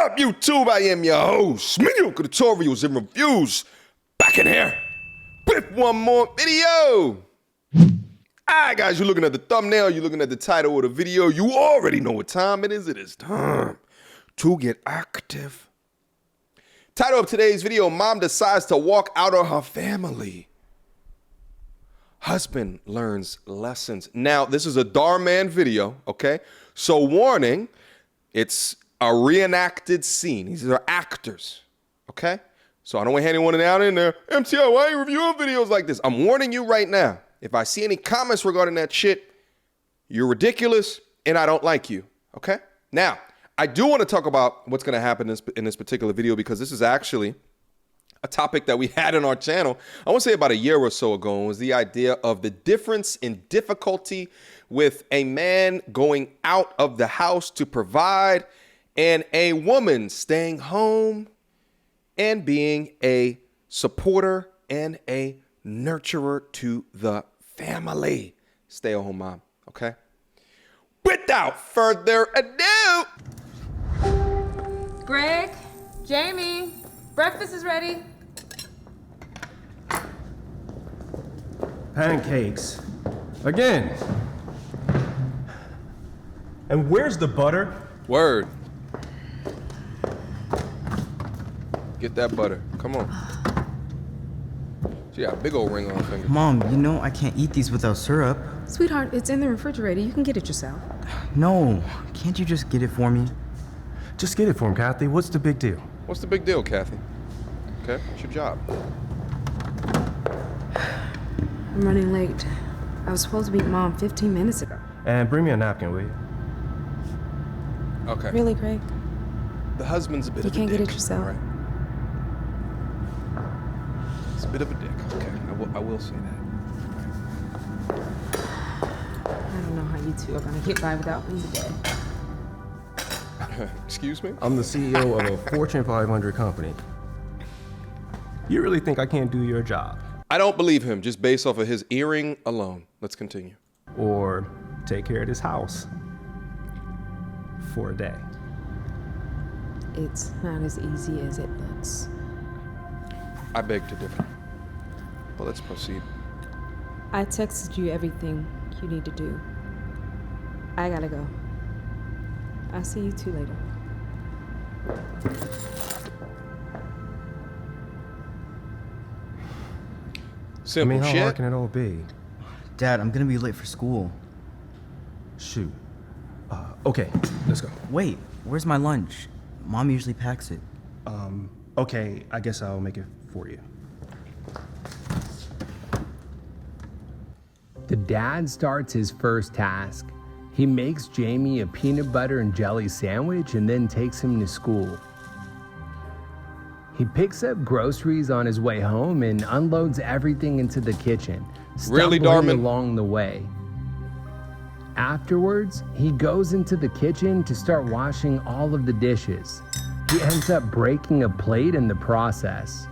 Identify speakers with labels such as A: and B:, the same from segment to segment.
A: up, YouTube? I am your host, Mediocre Tutorials and Reviews. Back in here with one more video. Alright guys, you're looking at the thumbnail, you're looking at the title of the video. You already know what time it is. It is time to get active. Title of today's video, Mom decides to walk out on her family. Husband learns lessons. Now, this is a Dhar Mann video, okay? So warning, it's a reenacted scene. These are actors, okay? So I don't want anyone out in there, MTR, why are you reviewing videos like this? I'm warning you right now. If I see any comments regarding that shit, you're ridiculous and I don't like you, okay? Now, I do want to talk about what's going to happen in this particular video because this is actually a topic that we had on our channel, I want to say about a year or so ago, was the idea of the difference in difficulty with a man going out of the house to provide and a woman staying home and being a supporter and a nurturer to the family. Stay at home mom, okay? Without further ado.
B: Greg, Jamie, breakfast is ready.
C: Pancakes. Again. And where's the butter?
A: Word. Get that butter. Come on. She got a big old ring on her finger.
D: Mom, you know I can't eat these without syrup.
B: Sweetheart, it's in the refrigerator. You can get it yourself.
D: No, can't you just get it for me?
C: Just get it for him, Kathy. What's the big deal?
A: What's the big deal, Kathy? Okay, it's your job.
B: I'm running late. I was supposed to meet Mom 15 minutes ago.
C: And bring me a napkin, will you?
A: Okay.
B: Really, Greg?
A: The husband's a bit
B: You
A: of a
B: can't
A: dick.
B: get it yourself.
A: All right. It's a bit of a dick. Okay, I will say that.
B: I don't know how you two are gonna get by without me today.
A: Excuse me?
C: I'm the CEO of a Fortune 500 company. You really think I can't do your job?
A: I don't believe him just based off of his earring alone. Let's continue.
C: Or take care of this house for a day?
B: It's not as easy as it looks.
A: I beg to differ. But let's proceed.
B: I texted you everything you need to do. I gotta go. I'll see you two later.
A: Simple
C: how
A: shit.
C: hard can it all be?
D: Dad, I'm gonna be late for school.
C: Shoot. Okay, let's go.
D: Wait, where's my lunch? Mom usually packs it.
C: Okay, I guess I'll make it for you.
E: The dad starts his first task. He makes Jamie a peanut butter and jelly sandwich and then takes him to school. He picks up groceries on his way home and unloads everything into the kitchen,
A: Really,
E: stumbling
A: Darman?
E: along the way. Afterwards, he goes into the kitchen to start washing all of the dishes. He ends up breaking a plate in the process.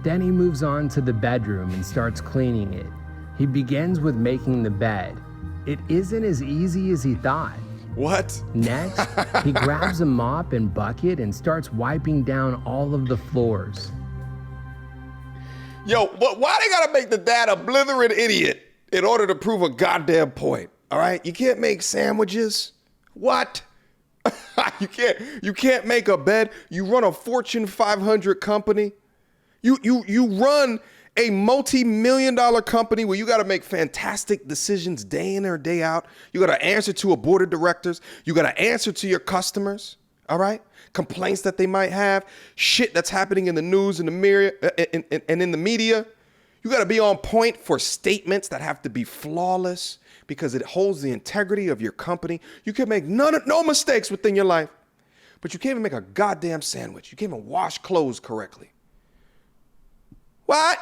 E: Then he moves on to the bedroom and starts cleaning it. He begins with making the bed. It isn't as easy as he thought.
A: What?
E: Next, he grabs a mop and bucket and starts wiping down all of the floors.
A: Yo, but why they gotta make the dad a blithering idiot in order to prove a goddamn point? All right, you can't make sandwiches. What? you can't make a bed. You run a Fortune 500 company. You run a multi-million-dollar company where you got to make fantastic decisions day in or day out. You got to answer to a board of directors. You got to answer to your customers. All right, complaints that they might have, shit that's happening in the news and the mirror and in the media. You got to be on point for statements that have to be flawless because it holds the integrity of your company. You can make no mistakes within your life, but you can't even make a goddamn sandwich. You can't even wash clothes correctly. What?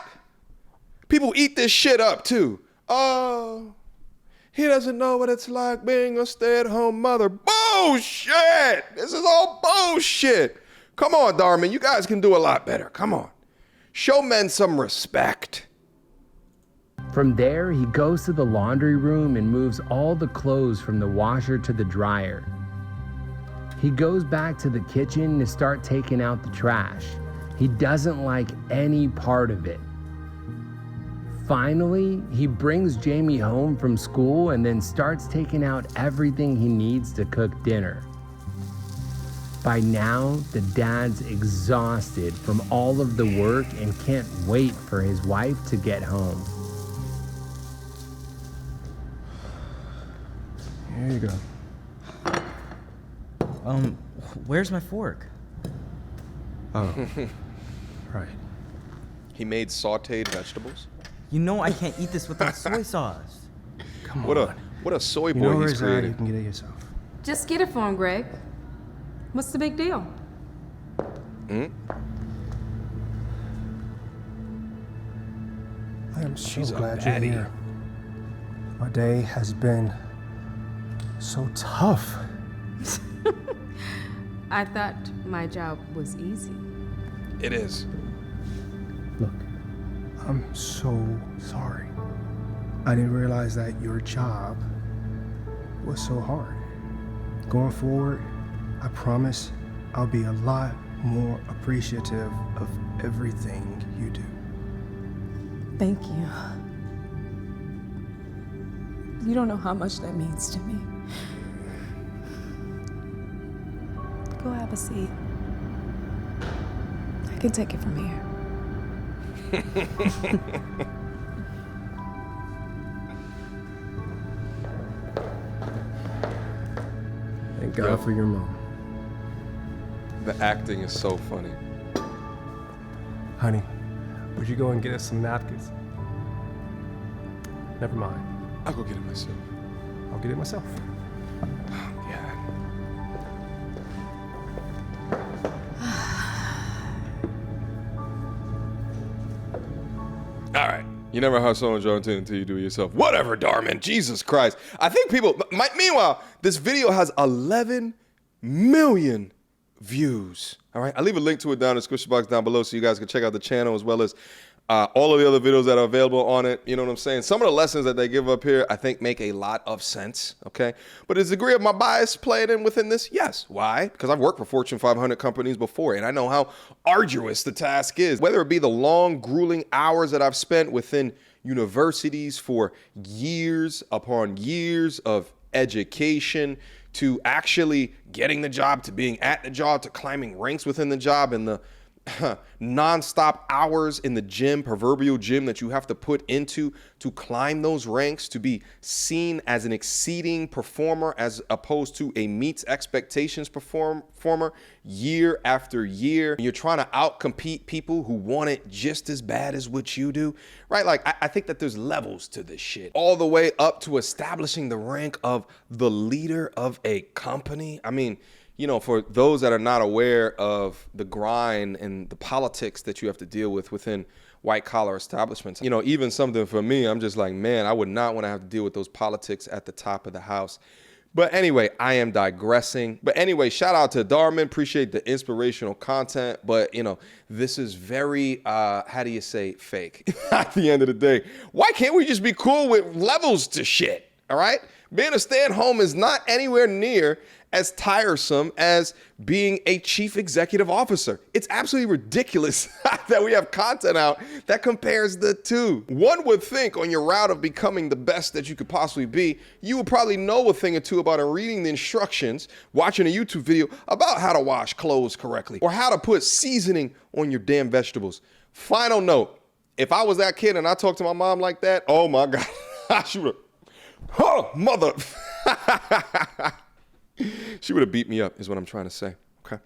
A: People eat this shit up too. Oh, he doesn't know what it's like being a stay-at-home mother. Bullshit! This is all bullshit. Come on, Darman, you guys can do a lot better. Come on. Show men some respect.
E: From there, he goes to the laundry room and moves all the clothes from the washer to the dryer. He goes back to the kitchen to start taking out the trash. He doesn't like any part of it. Finally, he brings Jamie home from school and then starts taking out everything he needs to cook dinner. By now, the dad's exhausted from all of the work and can't wait for his wife to get home.
C: Here you go.
D: Where's my fork?
C: Oh, right.
A: He made sauteed vegetables.
D: You know I can't eat this without soy sauce.
C: Come
A: What
C: on.
A: a soy
C: You
A: boy
C: know where
A: he's
C: it's at,
A: created.
C: you can get it yourself.
B: Just get it for him, Greg. What's the big deal?
F: I am so
A: She's a
F: glad you're
A: baddie.
F: here. My day has been so tough.
B: I thought my job was easy.
A: It is.
F: Look, I'm so sorry. I didn't realize that your job was so hard. Going forward, I promise I'll be a lot more appreciative of everything you do.
B: Thank you. You don't know how much that means to me. Go have a seat. I can take it from here.
C: Thank God
A: Yo.
C: for your mom.
A: The acting is so funny.
C: Honey, would you go and get us some napkins? Never mind.
A: I'll go get it myself.
C: I'll get it myself.
A: Yeah. All right. You never have someone draw attention until you do it yourself. Whatever, Darman. Jesus Christ. I think people. Meanwhile, this video has 11 million views. All right. I'll leave a link to it down in the description box down below so you guys can check out the channel as well as all of the other videos that are available on it. You know what I'm saying? Some of the lessons that they give up here, I think, make a lot of sense. Okay. But is the degree of my bias playing in within this? Yes. Why? Because I've worked for Fortune 500 companies before, and I know how arduous the task is. Whether it be the long, grueling hours that I've spent within universities for years upon years of education, to actually getting the job, to being at the job, to climbing ranks within the job, and the non-stop hours in the gym, proverbial gym, that you have to put into to climb those ranks, to be seen as an exceeding performer as opposed to a meets expectations performer year after year. You're trying to outcompete people who want it just as bad as what you do, right? Like, I think that there's levels to this shit, all the way up to establishing the rank of the leader of a company. I mean, you know, for those that are not aware of the grind and the politics that you have to deal with within white collar establishments, you know, even something for me, I'm just like, man, I would not want to have to deal with those politics at the top of the house. But anyway, I am digressing. But anyway, shout out to Darman. Appreciate the inspirational content. But, you know, this is very, how do you say, fake at the end of the day. Why can't we just be cool with levels to shit? All right? Being a stay-at-home is not anywhere near as tiresome as being a chief executive officer. It's absolutely ridiculous that we have content out that compares the two. One would think on your route of becoming the best that you could possibly be, you would probably know a thing or two about reading the instructions, watching a YouTube video about how to wash clothes correctly, or how to put seasoning on your damn vegetables. Final note, if I was that kid and I talked to my mom like that, oh my God, she would have, oh, mother. She would have beat me up, is what I'm trying to say. Okay.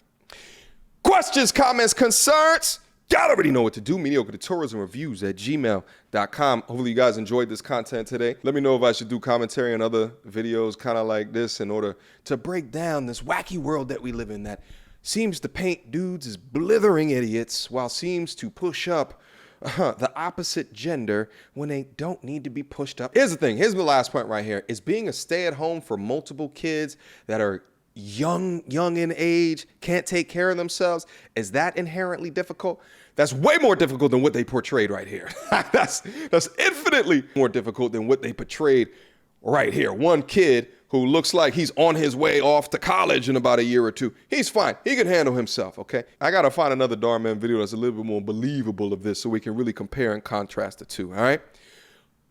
A: Questions, comments, concerns? Y'all already know what to do. Mediocre tutorials and reviews at gmail.com. Hopefully you guys enjoyed this content today. Let me know if I should do commentary on other videos kind of like this in order to break down this wacky world that we live in that seems to paint dudes as blithering idiots while seems to push up the opposite gender when they don't need to be pushed up. Here's the thing. Here's the last point right here. Is being a stay-at-home for multiple kids that are young in age, can't take care of themselves, is that inherently difficult? That's way more difficult than what they portrayed right here. That's infinitely more difficult than what they portrayed right here. One kid who looks like he's on his way off to college in about a year or two. He's fine. He can handle himself, okay? I got to find another Dhar Mann video that's a little bit more believable of this so we can really compare and contrast the two, all right?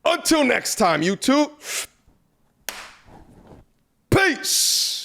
A: Until next time, YouTube. Peace.